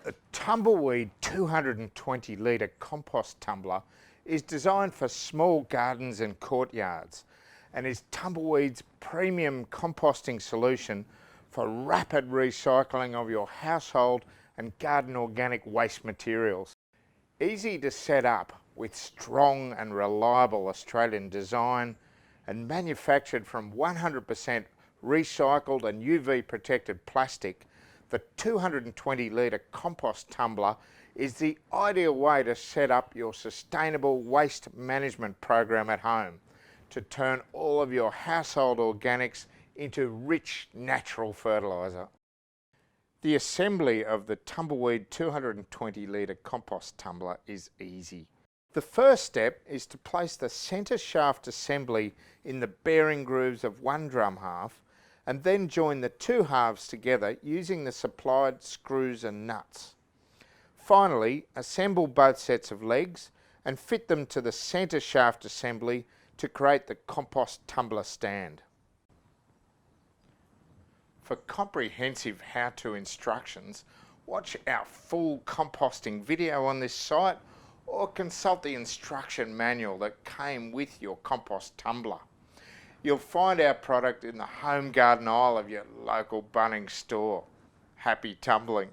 The Tumbleweed 220 litre compost tumbler is designed for small gardens and courtyards and is Tumbleweed's premium composting solution for rapid recycling of your household and garden organic waste materials. Easy to set up with strong and reliable Australian design and manufactured from 100% recycled and UV protected plastic, the 220 litre compost tumbler is the ideal way to set up your sustainable waste management program at home to turn all of your household organics into rich natural fertiliser. The assembly of the Tumbleweed 220 litre compost tumbler is easy. The first step is to place the centre shaft assembly in the bearing grooves of one drum half and then join the two halves together using the supplied screws and nuts. Finally, assemble both sets of legs and fit them to the centre shaft assembly to create the compost tumbler stand. For comprehensive how-to instructions, watch our full composting video on this site or consult the instruction manual that came with your compost tumbler. You'll find our product in the home garden aisle of your local Bunnings store. Happy tumbling!